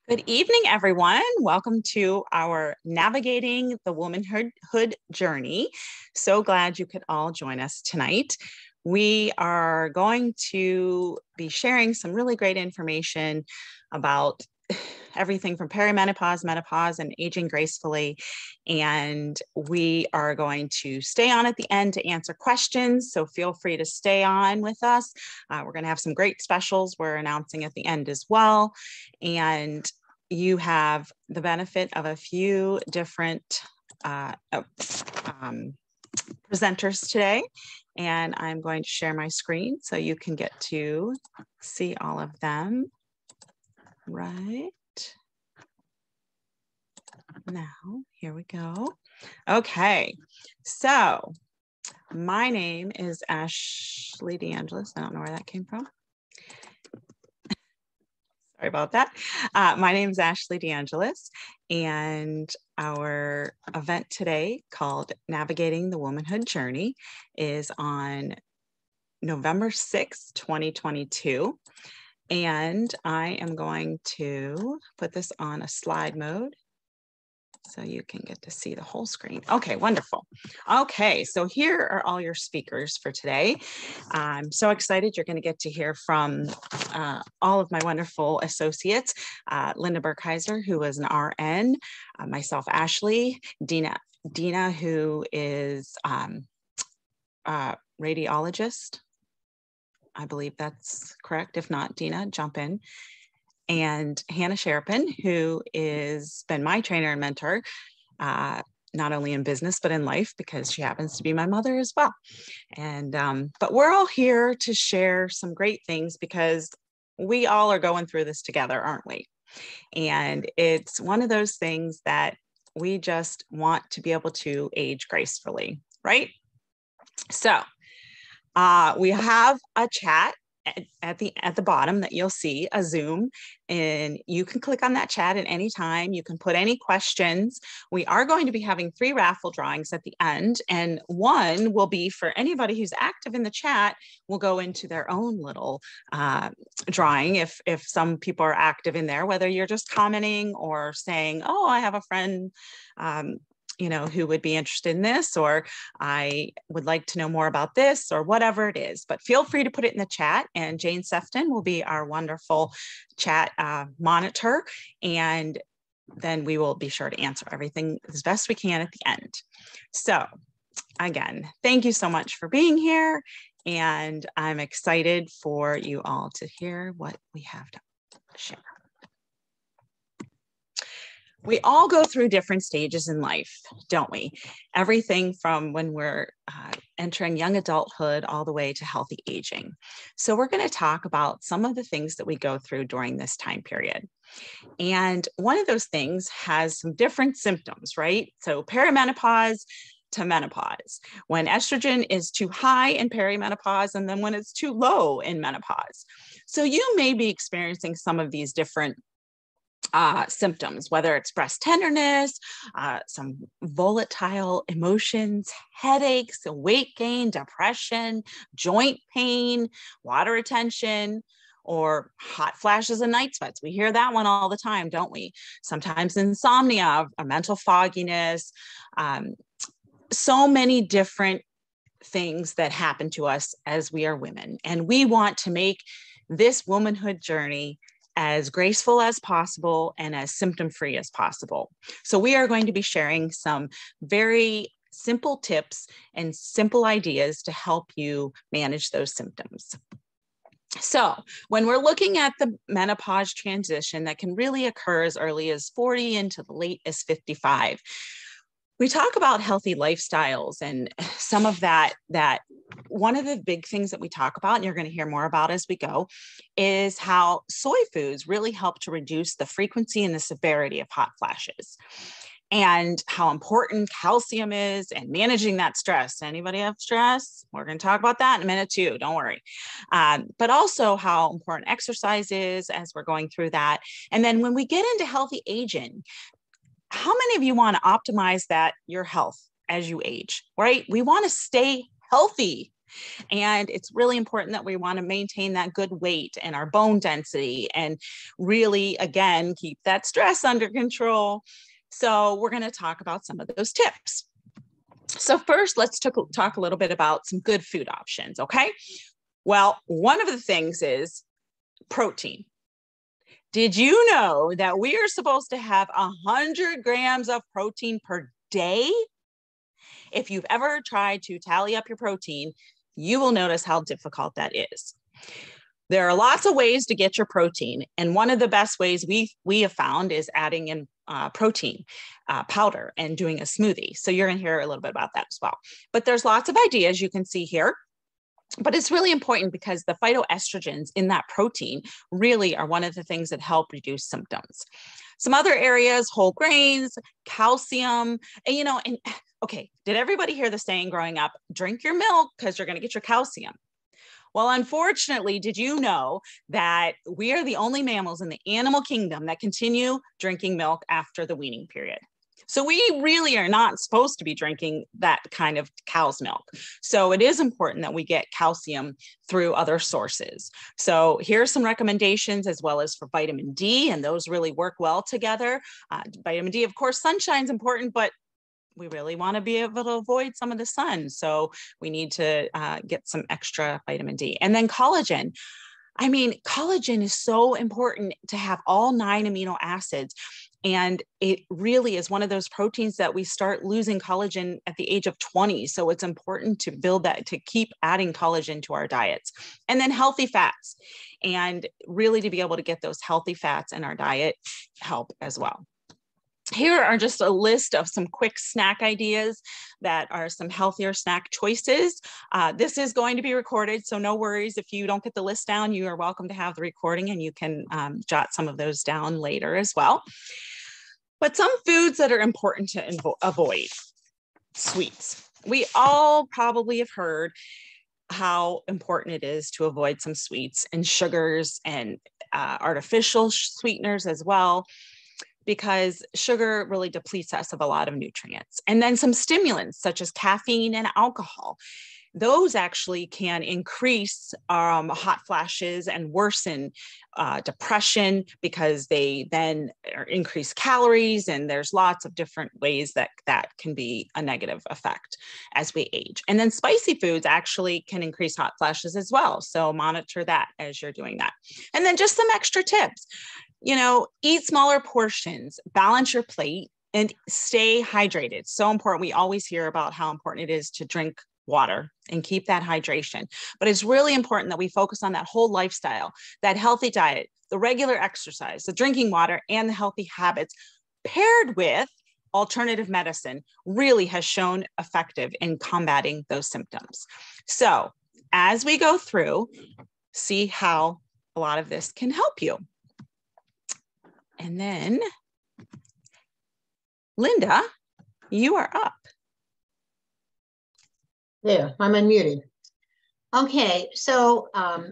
Good evening, everyone. Welcome to our Navigating the Womanhood Journey. So glad you could all join us tonight. We are going to be sharing some really great information about everything from perimenopause, menopause, and aging gracefully. And we are going to stay on at the end to answer questions. So feel free to stay on with us. We're going to have some great specials we're announcing at the end as well. And you have the benefit of a few different presenters today. And I'm going to share my screen so you can get to see all of them right now. Here we go. Okay, so my name is Ashley DeAngelis. I don't know where that came from. Sorry about that. My name is Ashley DeAngelis, and our event today called Navigating the Womanhood Journey is on November 6th, 2022. And I am going to put this on a slide mode so you can get to see the whole screen. Okay, wonderful. Okay, so here are all your speakers for today. I'm so excited you're going to get to hear from all of my wonderful associates, Linda Burkheiser, who is an RN, myself, Ashley, Dina, who is radiologist. I believe that's correct. If not, Dina, jump in. And Hannah Sherpin, who has been my trainer and mentor, not only in business, but in life, because she happens to be my mother as well. And, but we're all here to share some great things because we all are going through this together, aren't we? And it's one of those things that we just want to be able to age gracefully, right? So we have a chat at the bottom that you'll see, a Zoom, and you can click on that chat at any time. You can put any questions. We are going to be having 3 raffle drawings at the end, and one will be for anybody who's active in the chat. Will go into their own little drawing if some people are active in there, whether you're just commenting or saying, oh, I have a friend who would be interested in this, or I would like to know more about this, or whatever it is. But feel free to put it in the chat, and Jane Sefton will be our wonderful chat monitor, and then we will be sure to answer everything as best we can at the end. So again, thank you so much for being here, and I'm excited for you all to hear what we have to share. We all go through different stages in life, don't we? Everything from when we're entering young adulthood all the way to healthy aging. So we're going to talk about some of the things that we go through during this time period. And one of those things has some different symptoms, right? So perimenopause to menopause, when estrogen is too high in perimenopause, and then when it's too low in menopause. So you may be experiencing some of these different symptoms, whether it's breast tenderness, some volatile emotions, headaches, weight gain, depression, joint pain, water retention, or hot flashes and night sweats. We hear that one all the time, don't we? Sometimes insomnia, or mental fogginess, so many different things that happen to us as we are women. And we want to make this womanhood journey as graceful as possible and as symptom-free as possible. So we are going to be sharing some very simple tips and simple ideas to help you manage those symptoms. So when we're looking at the menopause transition that can really occur as early as 40 into the late as 55, we talk about healthy lifestyles, and some of that one of the big things that we talk about, and you're going to hear more about as we go, is how soy foods really help to reduce the frequency and the severity of hot flashes, and how important calcium is and managing that stress. Anybody have stress? We're going to talk about that in a minute too, don't worry. But also how important exercise is as we're going through that. And then when we get into healthy aging, how many of you want to optimize your health as you age, right? We want to stay healthy. And it's really important that we want to maintain that good weight and our bone density and really, again, keep that stress under control. So we're going to talk about some of those tips. So first, let's talk a little bit about some good food options, okay? Well, one of the things is protein. Did you know that we are supposed to have 100 grams of protein per day? If you've ever tried to tally up your protein, you will notice how difficult that is. There are lots of ways to get your protein, and one of the best ways we have found is adding in protein powder and doing a smoothie. So you're going to hear a little bit about that as well. But there's lots of ideas you can see here. But it's really important because the phytoestrogens in that protein really are one of the things that help reduce symptoms. Some other areas, whole grains, calcium, and okay, did everybody hear the saying growing up, drink your milk because you're going to get your calcium? Well, unfortunately, did you know that we are the only mammals in the animal kingdom that continue drinking milk after the weaning period? So we really are not supposed to be drinking that kind of cow's milk. So it is important that we get calcium through other sources. So here are some recommendations as well as for vitamin D, and those really work well together. Vitamin D, of course, sunshine's important, but we really want to be able to avoid some of the sun. So we need to get some extra vitamin D. And then collagen. I mean, collagen is so important to have all 9 amino acids. And it really is one of those proteins that we start losing collagen at the age of 20. So it's important to build that, to keep adding collagen to our diets. And then healthy fats. And really to be able to get those healthy fats in our diet help as well. Here are just a list of some quick snack ideas that are some healthier snack choices. This is going to be recorded, so no worries. If you don't get the list down, you are welcome to have the recording and you can jot some of those down later as well. But some foods that are important to avoid, sweets. We all probably have heard how important it is to avoid some sweets and sugars and artificial sweeteners as well, because sugar really depletes us of a lot of nutrients. And then some stimulants such as caffeine and alcohol. Those actually can increase hot flashes and worsen depression because they then increase calories, and there's lots of different ways that can be a negative effect as we age. And then spicy foods actually can increase hot flashes as well. So monitor that as you're doing that. And then just some extra tips. Eat smaller portions, balance your plate, and stay hydrated. So important. We always hear about how important it is to drink water and keep that hydration. But it's really important that we focus on that whole lifestyle, that healthy diet, the regular exercise, the drinking water, and the healthy habits paired with alternative medicine really has shown effective in combating those symptoms. So as we go through, see how a lot of this can help you. And then, Linda, you are up. There, I'm unmuted. Okay, so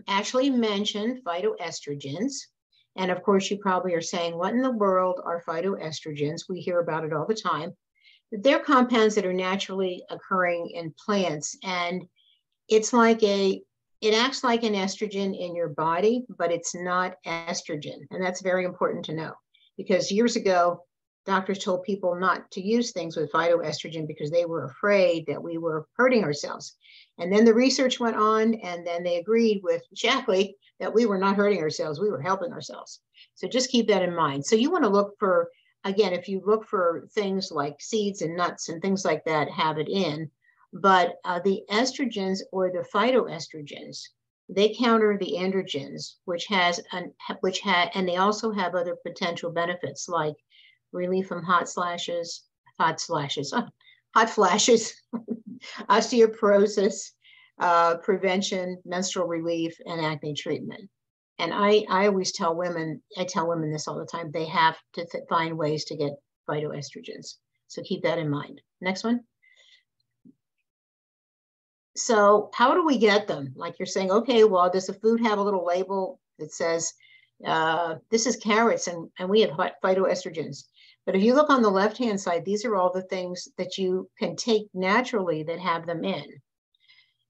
Ashley mentioned phytoestrogens. And of course, you probably are saying, what in the world are phytoestrogens? We hear about it all the time. They're compounds that are naturally occurring in plants. And it's like it acts like an estrogen in your body, but it's not estrogen. And that's very important to know, because years ago, doctors told people not to use things with phytoestrogen because they were afraid that we were hurting ourselves. And then the research went on, and then they agreed with Shackley that we were not hurting ourselves, we were helping ourselves. So just keep that in mind. So you want to look for, again, if you look for things like seeds and nuts and things like that, have it in. But the estrogens or the phytoestrogens, they counter the androgens, and they also have other potential benefits like relief from hot flashes, osteoporosis, prevention, menstrual relief, and acne treatment. And I always tell women, this all the time, they have to find ways to get phytoestrogens. So keep that in mind. Next one. So how do we get them? Like you're saying, okay, well, does the food have a little label that says, this is carrots and we have phytoestrogens? But if you look on the left-hand side, these are all the things that you can take naturally that have them in.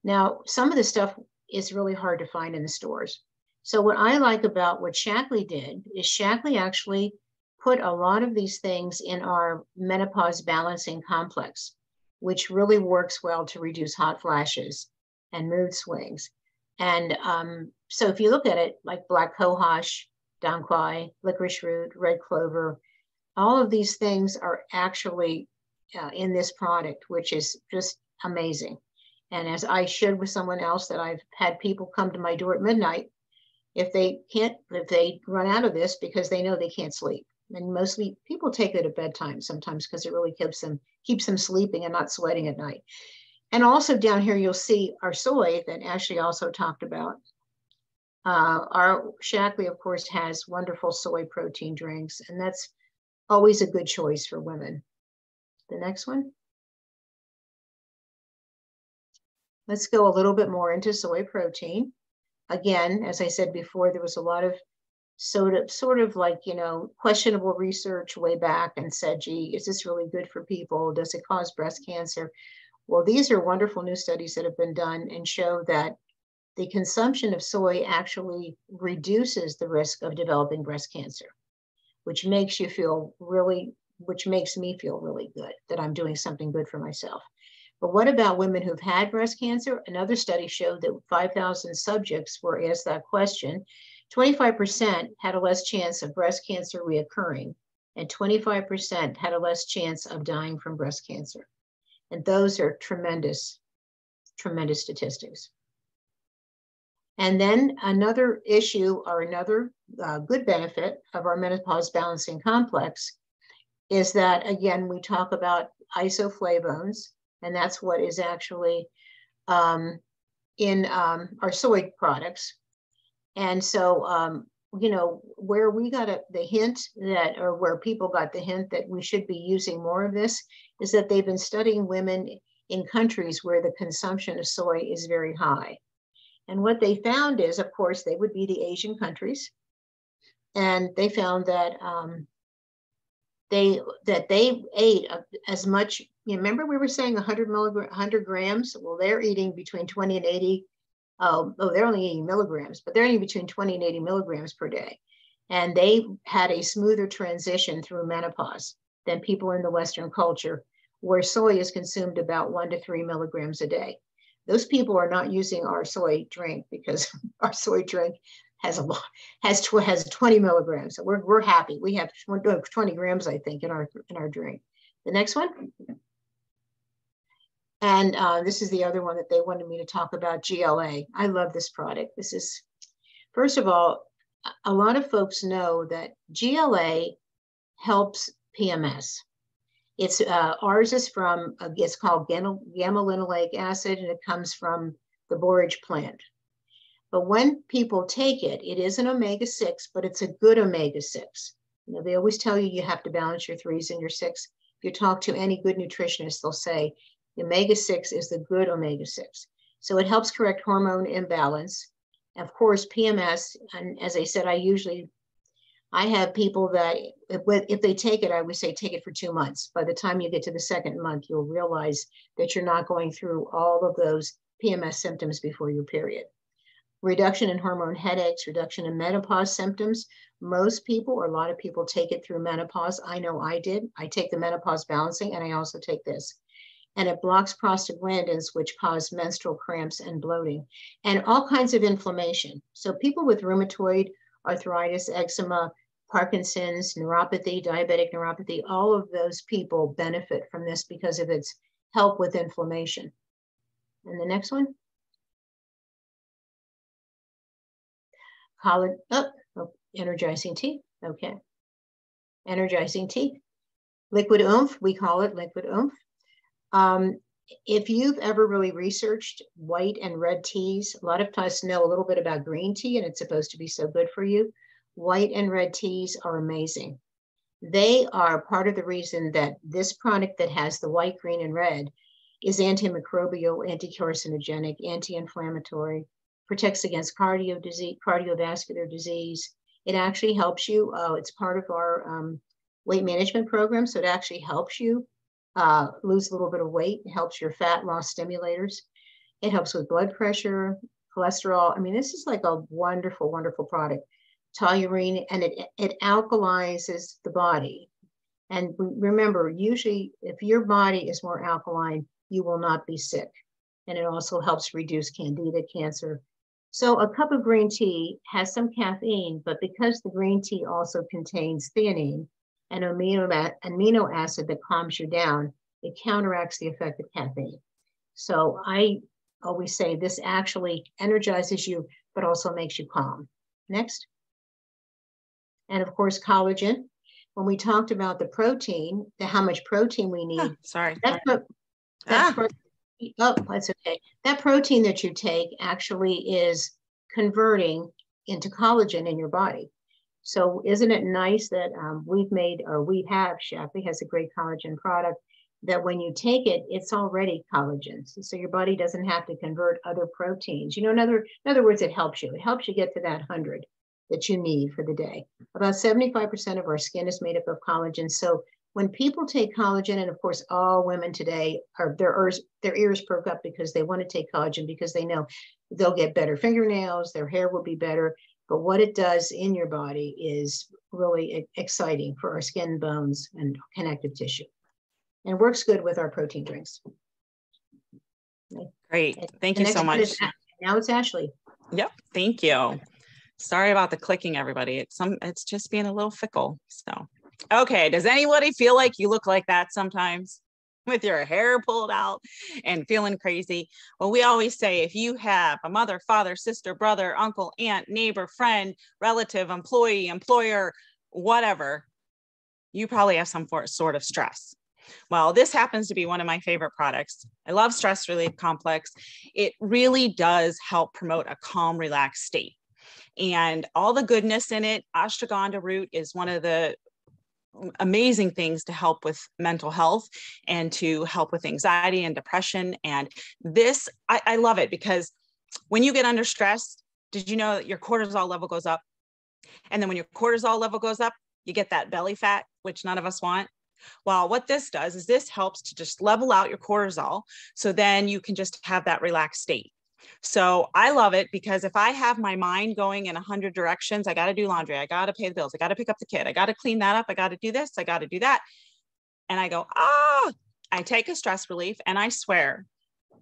Now, some of the stuff is really hard to find in the stores. So what I like about what Shaklee did is Shaklee actually put a lot of these things in our menopause balancing complex, which really works well to reduce hot flashes and mood swings. And so if you look at it, like black cohosh, dong quai, licorice root, red clover, all of these things are actually in this product, which is just amazing. And as I shared with someone else, that I've had people come to my door at midnight if they run out of this because they know they can't sleep. And mostly people take it at bedtime sometimes because it really keeps them sleeping and not sweating at night. And also down here, you'll see our soy that Ashley also talked about. Our Shaklee, of course, has wonderful soy protein drinks, and that's always a good choice for women. The next one. Let's go a little bit more into soy protein. Again, as I said before, there was a lot of sort of like, questionable research way back and said, gee, is this really good for people? Does it cause breast cancer? Well, these are wonderful new studies that have been done and show that the consumption of soy actually reduces the risk of developing breast cancer, which makes me feel really good that I'm doing something good for myself. But what about women who've had breast cancer? Another study showed that 5,000 subjects were asked that question. 25% had a less chance of breast cancer reoccurring, and 25% had a less chance of dying from breast cancer. And those are tremendous, tremendous statistics. And then another issue or another good benefit of our menopause balancing complex is that, again, we talk about isoflavones, and that's what is actually in our soy products. And so, where we got the hint that, or where people got the hint that we should be using more of this, is that they've been studying women in countries where the consumption of soy is very high. And what they found is, of course, they would be the Asian countries. And they found that they ate as much. You remember we were saying 100 grams? Well, they're eating between 20 and 80. They're only 80 milligrams, but they're eating between 20 and 80 milligrams per day. And they had a smoother transition through menopause than people in the Western culture, where soy is consumed about 1 to 3 milligrams a day. Those people are not using our soy drink because our soy drink has 20 milligrams. So we're happy. We have 20 grams, I think, in our drink. The next one. And this is the other one that they wanted me to talk about, GLA. I love this product. This is, first of all, a lot of folks know that GLA helps PMS. It's ours is from, it's called gamma-linolenic acid, and it comes from the borage plant. But when people take it, it is an omega-6, but it's a good omega-6. They always tell you have to balance your 3s and your 6. If you talk to any good nutritionist, they'll say the omega-6 is the good omega-6. So it helps correct hormone imbalance. Of course, PMS, and as I said, I have people that if they take it, I would say take it for 2 months. By the time you get to the second month, you'll realize that you're not going through all of those PMS symptoms before your period. Reduction in hormone headaches, reduction in menopause symptoms. Most people, or a lot of people, take it through menopause. I know I did. I take the menopause balancing, and I also take this. And it blocks prostaglandins, which cause menstrual cramps and bloating, and all kinds of inflammation. So people with rheumatoid arthritis, eczema, Parkinson's, neuropathy, diabetic neuropathy, all of those people benefit from this because of its help with inflammation. And the next one. Energizing tea. Okay. Energizing tea. Liquid oomph, we call it liquid oomph. If you've ever really researched white and red teas, a lot of us know a little bit about green tea, and it's supposed to be so good for you. White and red teas are amazing. They are part of the reason that this product that has the white, green, and red is antimicrobial, anti-carcinogenic, anti-inflammatory, protects against cardiovascular disease. It actually helps you. It's part of our weight management program, so it actually helps you lose a little bit of weight. It helps your fat loss stimulators. It helps with blood pressure, cholesterol. I mean, this is like a wonderful, wonderful product. Toluene, and it alkalizes the body. And remember, usually if your body is more alkaline, you will not be sick. And it also helps reduce candida, cancer. So a cup of green tea has some caffeine, but because the green tea also contains theanine, an amino acid that calms you down, it counteracts the effect of caffeine. So I always say this actually energizes you, but also makes you calm. Next. And of course, collagen. When we talked about the protein, how much protein we need. Sorry. That's okay. That protein that you take actually is converting into collagen in your body. So isn't it nice that Shaklee has a great collagen product that when you take it, it's already collagen. So your body doesn't have to convert other proteins. You know, in other words, it helps you. It helps you get to that 100 that you need for the day. About 75% of our skin is made up of collagen. So when people take collagen, and of course, all women today are their ears perk up because they want to take collagen because they know they'll get better fingernails, their hair will be better. But what it does in your body is really exciting for our skin, bones, and connective tissue. And works good with our protein drinks. Great. Thank you so much. Now it's Ashley. Yep. Thank you. Sorry about the clicking, everybody. It's just being a little fickle. So, okay. Does anybody feel like you look like that sometimes with your hair pulled out and feeling crazy? Well, we always say if you have a mother, father, sister, brother, uncle, aunt, neighbor, friend, relative, employee, employer, whatever, you probably have some sort of stress. Well, this happens to be one of my favorite products. I love Stress Relief Complex. It really does help promote a calm, relaxed state. And all the goodness in it. Ashwagandha root is one of the amazing things to help with mental health and to help with anxiety and depression. And this, I love it because when you get under stress, did you know that your cortisol level goes up? And then when your cortisol level goes up, you get that belly fat, which none of us want. Well, what this does is this helps to just level out your cortisol. So then you can just have that relaxed state. So I love it because if I have my mind going in 100 directions, I got to do laundry. I got to pay the bills. I got to pick up the kid. I got to clean that up. I got to do this. I got to do that. And I go, I take a stress relief and I swear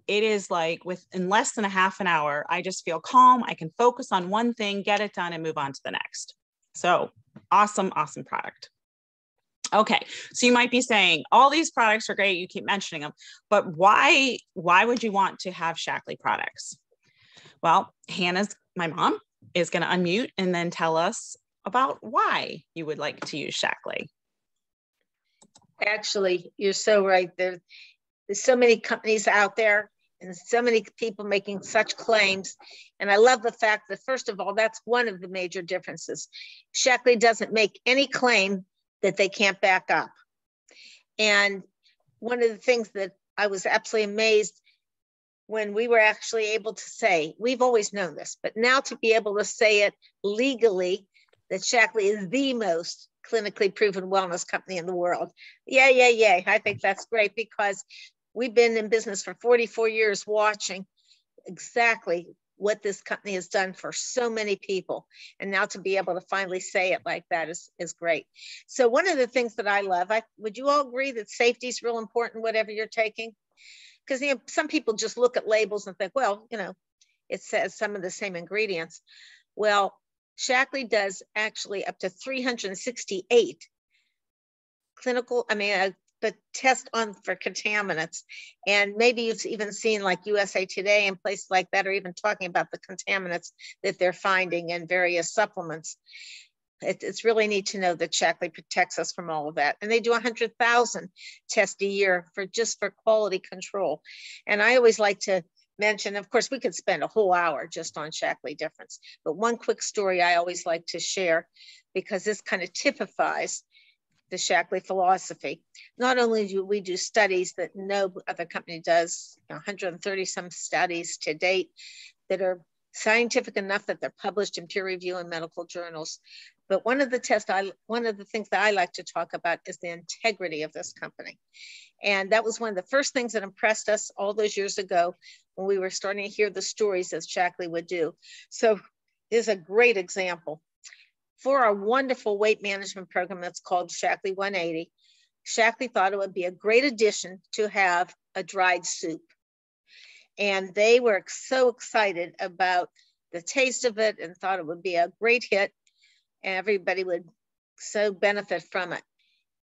it is like in less than a half an hour, I just feel calm. I can focus on one thing, get it done and move on to the next. So awesome, awesome product. Okay, so you might be saying all these products are great. You keep mentioning them, but why would you want to have Shaklee products? Well, my mom, is going to unmute and then tell us about why you would like to use Shaklee. Actually, you're so right. There's so many companies out there and so many people making such claims. And I love the fact that, first of all, that's one of the major differences. Shaklee doesn't make any claim that they can't back up. And one of the things that I was absolutely amazed when we were actually able to say, we've always known this, but now to be able to say it legally, that Shaklee is the most clinically proven wellness company in the world. Yay. I think that's great because we've been in business for 44 years watching exactly what this company has done for so many people. And now to be able to finally say it like that is great. So one of the things that I love, would you all agree that safety is real important, whatever you're taking? Because some people just look at labels and think, well, it says some of the same ingredients. Well, Shaklee does actually up to 368 but test for contaminants. And maybe you've even seen like USA Today and places like that are even talking about the contaminants that they're finding in various supplements. It's really neat to know that Shaklee protects us from all of that. And they do 100,000 tests a year for quality control. And I always like to mention, of course, we could spend a whole hour just on Shaklee difference, but one quick story I always like to share because this kind of typifies the Shaklee philosophy. Not only do we do studies that no other company does, 130 some studies to date that are scientific enough that they're published in peer review in medical journals. But one of the things that I like to talk about is the integrity of this company. And that was one of the first things that impressed us all those years ago when we were starting to hear the stories as Shackley would do. So here's a great example. For our wonderful weight management program that's called Shackley 180, Shackley thought it would be a great addition to have a dried soup. And they were so excited about the taste of it and thought it would be a great hit. And everybody would so benefit from it.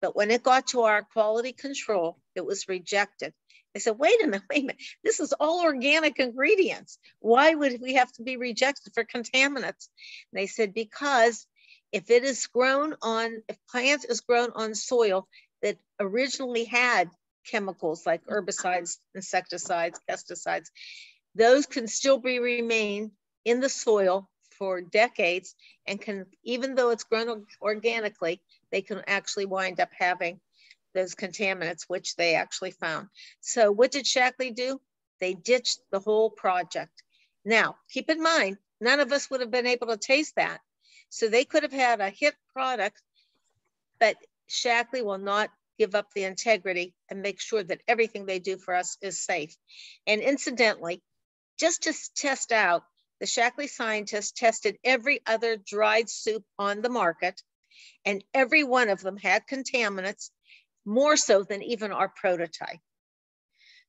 But when it got to our quality control, it was rejected. They said, wait a minute, this is all organic ingredients. Why would we have to be rejected for contaminants? And they said, because if plant is grown on soil that originally had chemicals like herbicides, insecticides, pesticides, those can still remain in the soil for decades and can, even though it's grown organically, they can actually wind up having those contaminants, which they actually found. So what did Shackley do? They ditched the whole project. Now, keep in mind, none of us would have been able to taste that. So they could have had a hit product, but Shackley will not give up the integrity and make sure that everything they do for us is safe. And incidentally, just to test out, the Shackley scientists tested every other dried soup on the market, and every one of them had contaminants, more so than even our prototype.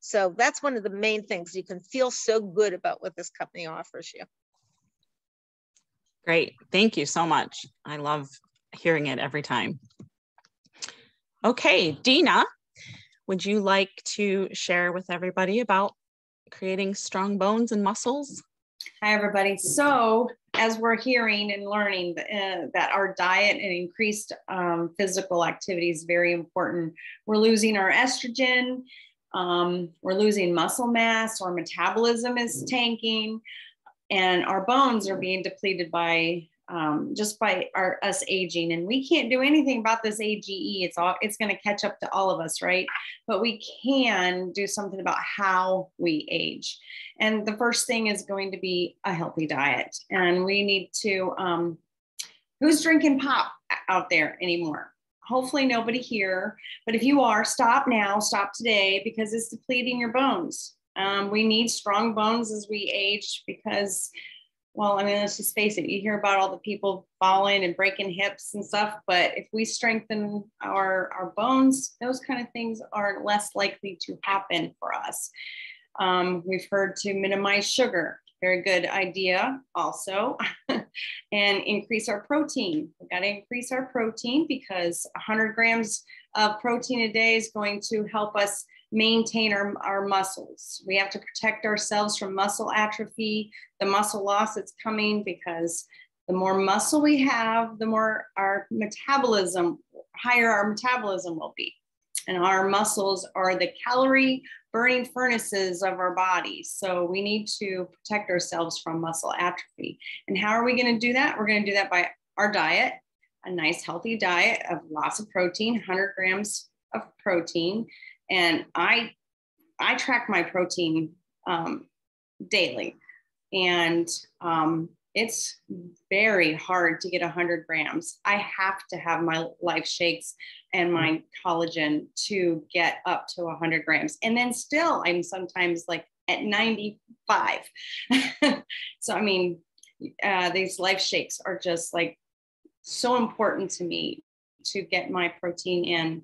So that's one of the main things. You can feel so good about what this company offers you. Great. Thank you so much. I love hearing it every time. Okay, Dina, would you like to share with everybody about creating strong bones and muscles? Hi, everybody. So as we're hearing and learning that our diet and increased physical activity is very important, we're losing our estrogen, we're losing muscle mass, our metabolism is tanking, and our bones are being depleted by just by us aging. And we can't do anything about this AGE. It's going to catch up to all of us, right? But we can do something about how we age. And the first thing is going to be a healthy diet. And we need to, who's drinking pop out there anymore? Hopefully nobody here, but if you are, stop now, stop today, because it's depleting your bones. We need strong bones as we age because, well, I mean, let's just face it. You hear about all the people falling and breaking hips and stuff, but if we strengthen our bones, those kind of things are less likely to happen for us. We've heard to minimize sugar. Very good idea also. And increase our protein. We've got to increase our protein because 100 grams of protein a day is going to help us maintain our muscles. We have to protect ourselves from muscle atrophy, the muscle loss that's coming, because the more muscle we have, the more higher our metabolism will be. And our muscles are the calorie burning furnaces of our bodies. So we need to protect ourselves from muscle atrophy. And how are we going to do that? We're going to do that by our diet, a nice healthy diet of lots of protein, 100 grams of protein. And I track my protein daily, and it's very hard to get 100 grams. I have to have my life shakes and my collagen to get up to 100 grams. And then still, I'm sometimes like at 95. So, I mean, these life shakes are just like so important to me to get my protein in.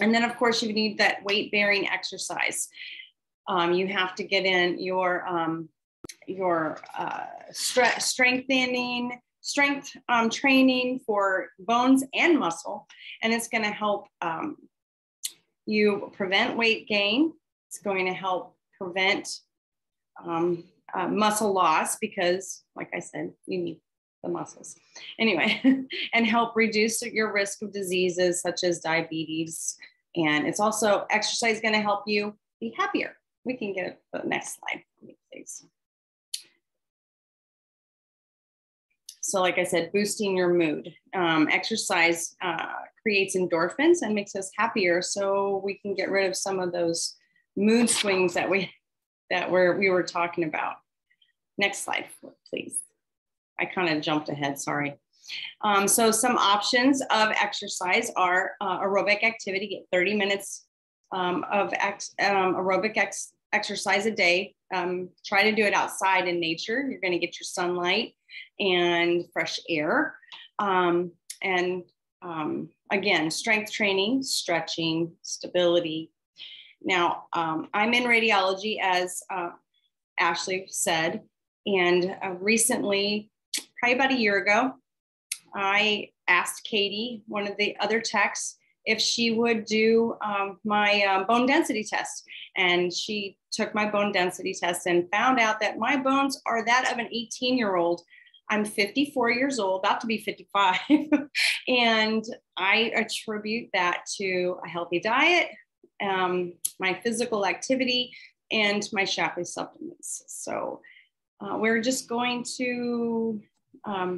And then, of course, you need that weight-bearing exercise. You have to get in your strength training for bones and muscle, and it's going to help you prevent weight gain. It's going to help prevent muscle loss because, like I said, you need the muscles anyway, and help reduce your risk of diseases such as diabetes. And it's also exercise going to help you be happier. We can get the next slide, please. So like I said, boosting your mood. Exercise creates endorphins and makes us happier, so we can get rid of some of those mood swings that we were talking about. Next slide, please. I kind of jumped ahead, sorry. So some options of exercise are aerobic activity. Get 30 minutes of aerobic exercise a day Try to do it outside in nature. You're going to get your sunlight and fresh air. Again, strength training, stretching, stability. Now, I'm in radiology, as Ashley said, and recently, probably about a year ago, I asked Katie, one of the other techs, if she would do my bone density test. And she took my bone density test and found out that my bones are that of an 18-year-old. I'm 54 years old, about to be 55. And I attribute that to a healthy diet, my physical activity, and my Shaklee supplements. So we're just going to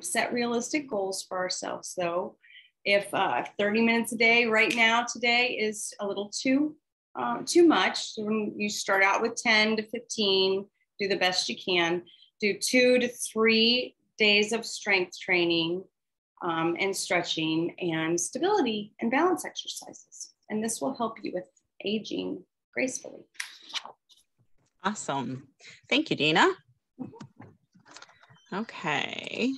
set realistic goals for ourselves, though. If 30 minutes a day right now today is a little too much, so you start out with 10 to 15, do the best you can, do 2 to 3 days of strength training and stretching and stability and balance exercises. And this will help you with aging gracefully. Awesome. Thank you, Dina. Okay.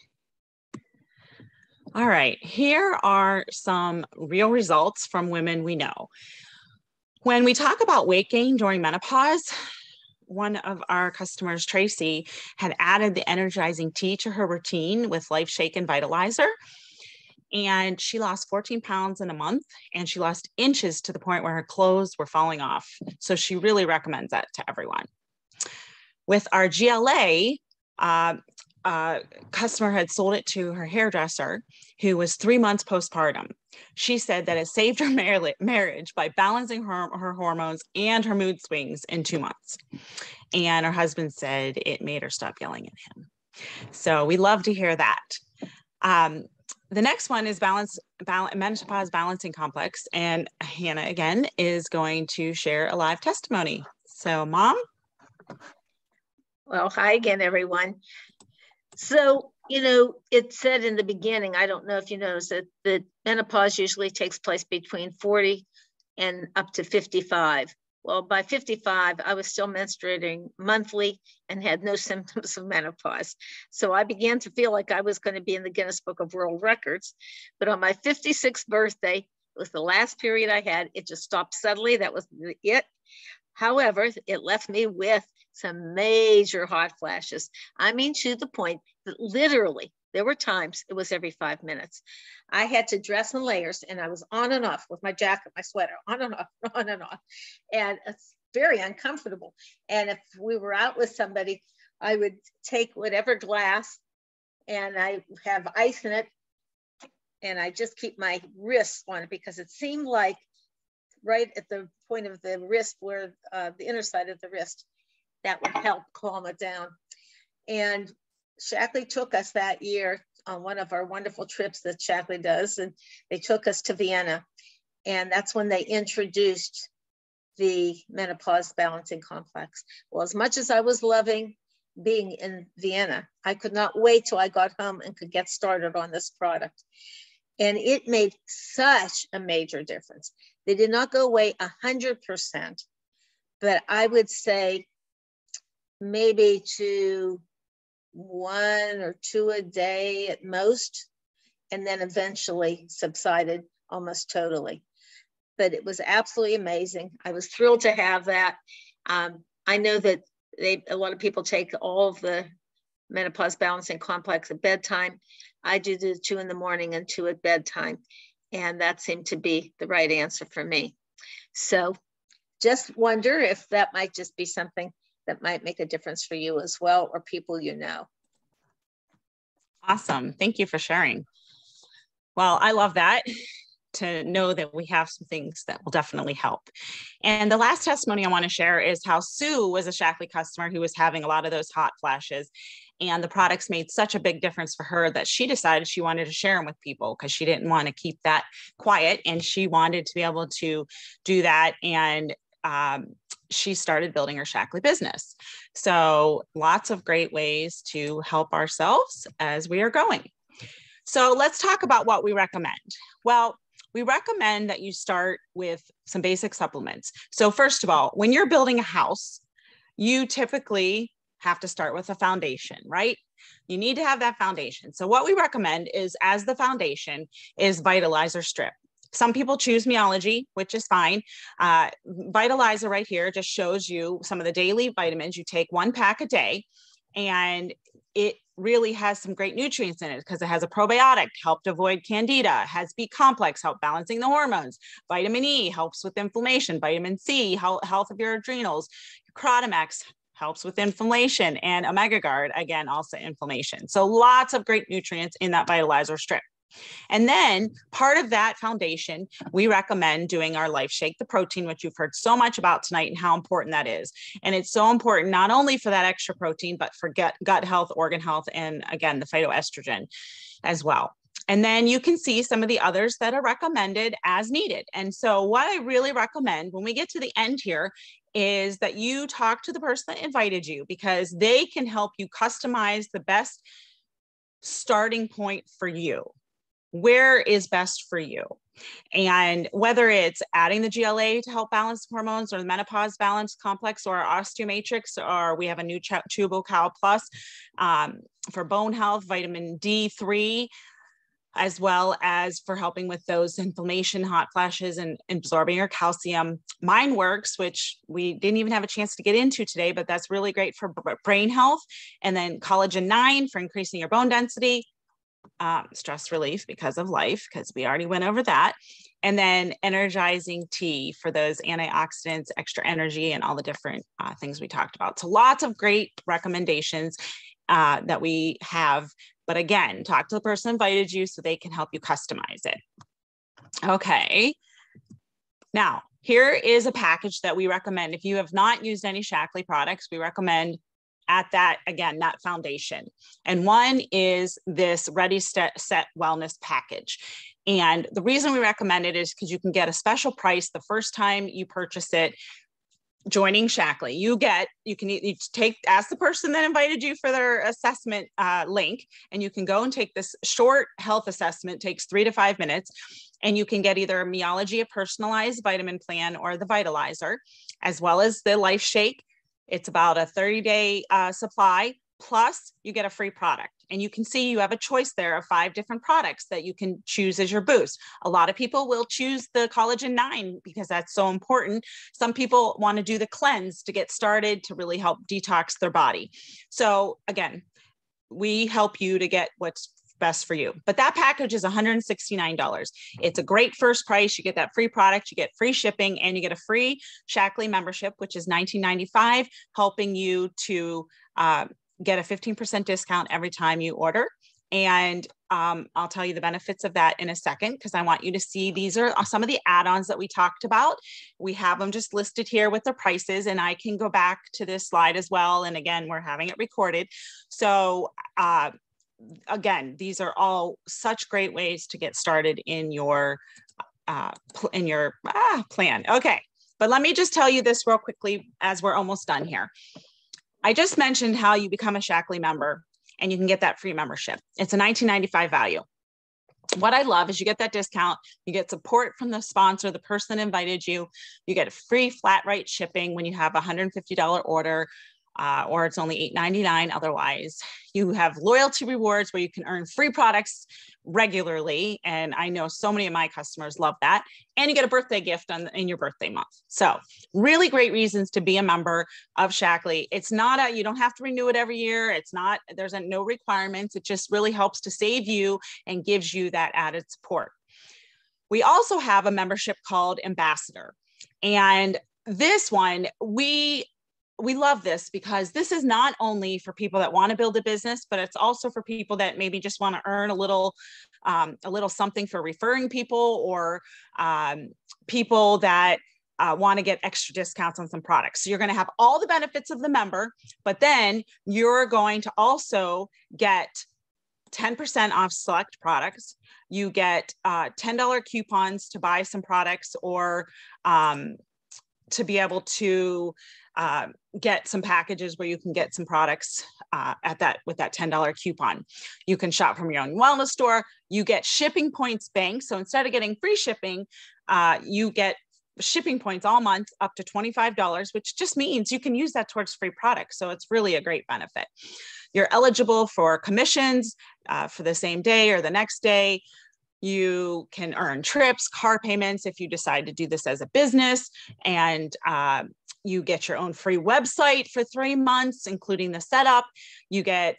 All right, here are some real results from women we know. When we talk about weight gain during menopause, one of our customers, Tracy, had added the energizing tea to her routine with Life Shake and Vitalizer. And she lost 14 pounds in a month, and she lost inches to the point where her clothes were falling off. So she really recommends that to everyone. With our GLA, customer had sold it to her hairdresser who was 3 months postpartum. She said that it saved her marriage by balancing her hormones and her mood swings in 2 months. And her husband said it made her stop yelling at him. So we love to hear that. The next one is Menopause Balancing Complex. And Hannah, again, is going to share a live testimony. So, Mom? Well, hi again, everyone. So, it said in the beginning, I don't know if you noticed that menopause usually takes place between 40 and up to 55. Well, by 55, I was still menstruating monthly and had no symptoms of menopause. So I began to feel like I was going to be in the Guinness Book of World Records. But on my 56th birthday, it was the last period I had. It just stopped suddenly. That was it. However, it left me with some major hot flashes. I mean, to the point that literally there were times it was every 5 minutes. I had to dress in layers, and I was on and off with my jacket, my sweater, on and off, on and off. And it's very uncomfortable. And if we were out with somebody, I would take whatever glass and I have ice in it, and I just keep my wrists on it because it seemed like right at the point of the wrist where the inner side of the wrist, that would help calm it down. And Shaklee took us that year on one of our wonderful trips that Shaklee does, and they took us to Vienna. And that's when they introduced the Menopause Balancing Complex. Well, as much as I was loving being in Vienna, I could not wait till I got home and could get started on this product. And it made such a major difference. They did not go away 100%, but I would say maybe to 1 or 2 a day at most, and then eventually subsided almost totally. But it was absolutely amazing. I was thrilled to have that. I know that a lot of people take all of the Menopause Balancing Complex at bedtime. I do the 2 in the morning and 2 at bedtime. And that seemed to be the right answer for me. So just wonder if that might just be something that might make a difference for you as well, or people you know. Awesome. Thank you for sharing. Well, I love that, to know that we have some things that will definitely help. And the last testimony I want to share is how Sue was a Shaklee customer who was having a lot of those hot flashes. And the products made such a big difference for her that she decided she wanted to share them with people because she didn't want to keep that quiet, and she wanted to be able to do that. And she started building her Shaklee business. So lots of great ways to help ourselves as we are going. So let's talk about what we recommend. Well, we recommend that you start with some basic supplements. So first of all, when you're building a house, you typically have to start with a foundation, right? You need to have that foundation. So what we recommend is, as the foundation, is Vitalizer Strip. Some people choose Meology, which is fine. Vitalizer right here just shows you some of the daily vitamins. You take 1 pack a day, and it really has some great nutrients in it because it has a probiotic, help to avoid candida, has B complex, help balancing the hormones. Vitamin E helps with inflammation. Vitamin C, health of your adrenals. Crotomax helps with inflammation, and Omega Guard, again, also inflammation. So lots of great nutrients in that Vitalizer Strip. And then part of that foundation, we recommend doing our Life Shake, the protein, which you've heard so much about tonight and how important that is. And it's so important not only for that extra protein, but for gut health, organ health, and again, the phytoestrogen as well. And then you can see some of the others that are recommended as needed. And so what I really recommend when we get to the end here is that you talk to the person that invited you, because they can help you customize the best starting point for you. Where is best for you? And whether it's adding the GLA to help balance hormones, or the Menopause Balance Complex, or Osteomatrix, or we have a new Tubal Cal Plus for bone health, vitamin D3, as well as for helping with those inflammation, hot flashes, and absorbing your calcium. Mine works, which we didn't even have a chance to get into today, but that's really great for brain health. And then Collagen 9 for increasing your bone density. Stress relief because of life, because we already went over that. And then Energizing Tea for those antioxidants, extra energy, and all the different things we talked about. So lots of great recommendations that we have. But again, talk to the person who invited you so they can help you customize it. Okay. Now, here is a package that we recommend. If you have not used any Shaklee products, we recommend at that, again, that foundation. And one is this Ready Set Wellness Package. And the reason we recommend it is because you can get a special price the first time you purchase it joining Shaklee. You can ask the person that invited you for their assessment link, and you can go and take this short health assessment, takes 3 to 5 minutes, and you can get either a Meology, a personalized vitamin plan, or the Vitalizer, as well as the Life Shake. It's about a 30-day supply, plus you get a free product. And you can see you have a choice there of 5 different products that you can choose as your boost. A lot of people will choose the Collagen 9 because that's so important. Some people want to do the cleanse to get started to really help detox their body. So again, we help you to get what's best for you. But that package is $169. It's a great first price. You get that free product, you get free shipping, and you get a free Shaklee membership, which is $19.95, helping you to get a 15% discount every time you order. And I'll tell you the benefits of that in a second, because I want you to see these are some of the add-ons that we talked about. We have them just listed here with the prices, and I can go back to this slide as well. And again, we're having it recorded. So again, these are all such great ways to get started in your plan. Okay, but let me just tell you this real quickly as we're almost done here. I just mentioned how you become a Shaklee member and you can get that free membership. It's a $19.95 value. What I love is you get that discount, you get support from the sponsor, the person that invited you, you get a free flat rate shipping when you have a $150 order, or it's only $8.99 otherwise. You have loyalty rewards where you can earn free products regularly. And I know so many of my customers love that. And you get a birthday gift in your birthday month. So really great reasons to be a member of Shaklee. It's not you don't have to renew it every year. There's no requirements. It just really helps to save you and gives you that added support. We also have a membership called Ambassador. And this one, we love this because this is not only for people that want to build a business, but it's also for people that maybe just want to earn a little something for referring people, or people that want to get extra discounts on some products. So you're going to have all the benefits of the member, but then you're going to also get 10% off select products. You get $10 coupons to buy some products, or to be able to get some packages where you can get some products with that $10 coupon. You can shop from your own wellness store. You get shipping points banked. So instead of getting free shipping, you get shipping points all month up to $25, which just means you can use that towards free products. So it's really a great benefit. You're eligible for commissions for the same day or the next day. You can earn trips, car payments if you decide to do this as a business, and you get your own free website for 3 months, including the setup. You get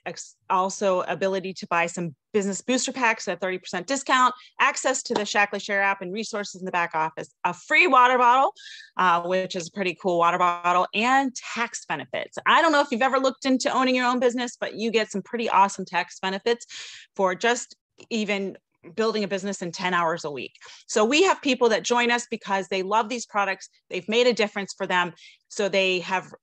also ability to buy some business booster packs at a 30% discount, access to the Shackley Share app and resources in the back office, a free water bottle, which is a pretty cool water bottle, and tax benefits. I don't know if you've ever looked into owning your own business, but you get some pretty awesome tax benefits for just even building a business in 10 hours a week. So we have people that join us because they love these products. They've made a difference for them. So they have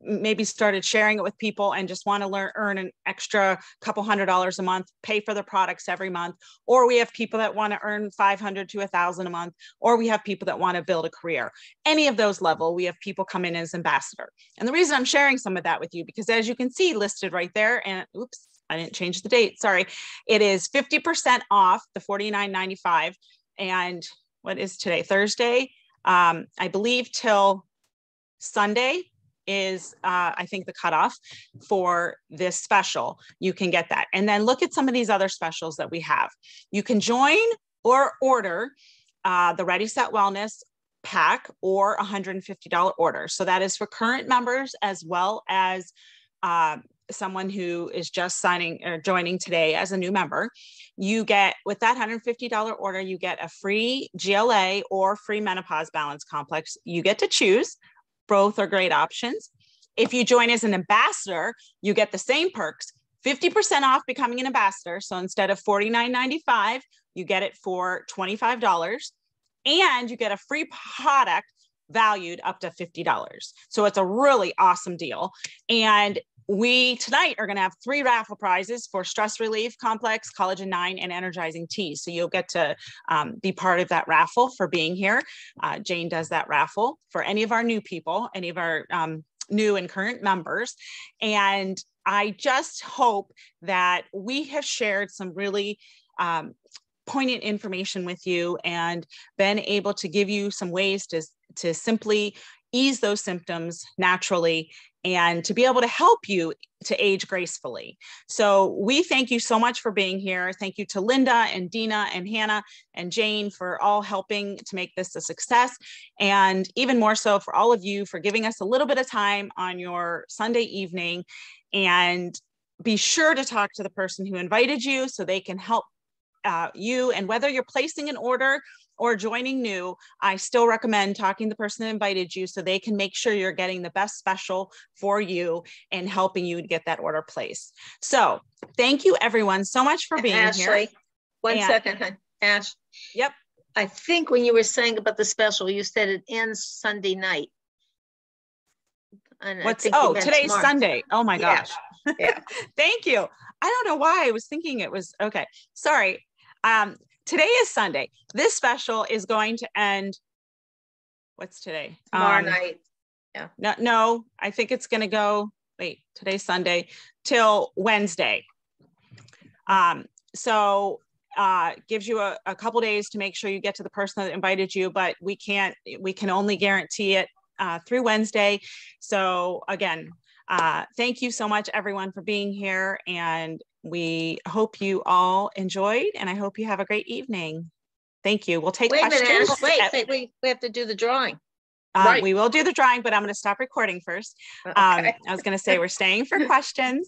maybe started sharing it with people and just want to earn an extra couple $100 a month, pay for the products every month. Or we have people that want to earn $500 to $1,000 a month, or we have people that want to build a career. Any of those level, we have people come in as ambassador. And the reason I'm sharing some of that with you, because as you can see listed right there, and oops, I didn't change the date. Sorry. It is 50% off the $49.95. And what is today? Thursday. I believe till Sunday is, I think, the cutoff for this special. You can get that. And then look at some of these other specials that we have. You can join or order the Ready Set Wellness pack or $150 order. So that is for current members as well as someone who is just signing or joining today as a new member. You get, with that $150 order, you get a free GLA or free Menopause Balance complex. You get to choose. Both are great options. If you join as an ambassador, you get the same perks, 50% off becoming an ambassador. So instead of $49.95, you get it for $25, and you get a free product valued up to $50. So it's a really awesome deal. And we tonight are going to have 3 raffle prizes for Stress Relief Complex, Collagen 9, and Energizing Tea. So you'll get to be part of that raffle for being here. Jane does that raffle for any of our new people, any of our new and current members. And I just hope that we have shared some really poignant information with you and been able to give you some ways to simply ease those symptoms naturally and to be able to help you to age gracefully. So we thank you so much for being here. Thank you to Linda and Dina and Hannah and Jane for all helping to make this a success. And even more so for all of you for giving us a little bit of time on your Sunday evening. And be sure to talk to the person who invited you so they can help you. And whether you're placing an order or joining new, I still recommend talking to the person that invited you so they can make sure you're getting the best special for you and helping you to get that order placed. So thank you everyone so much for being here. One second, hon. Ash. Yep. I think when you were saying about the special, you said it ends Sunday night. And today's tomorrow. Sunday. Oh my gosh. Yeah. Thank you. I don't know why I was thinking it was, okay. Sorry. Today is Sunday. This special is going to end. What's today? Tomorrow night. Yeah. No, I think it's going to go. Wait, today's Sunday till Wednesday. So gives you a couple days to make sure you get to the person that invited you, but we can only guarantee it through Wednesday. So again, thank you so much everyone for being here, and we hope you all enjoyed, and I hope you have a great evening. Thank you. We'll take questions. Wait, we have to do the drawing. Right. We will do the drawing, but I'm going to stop recording first. Okay. I was going to say we're staying for questions.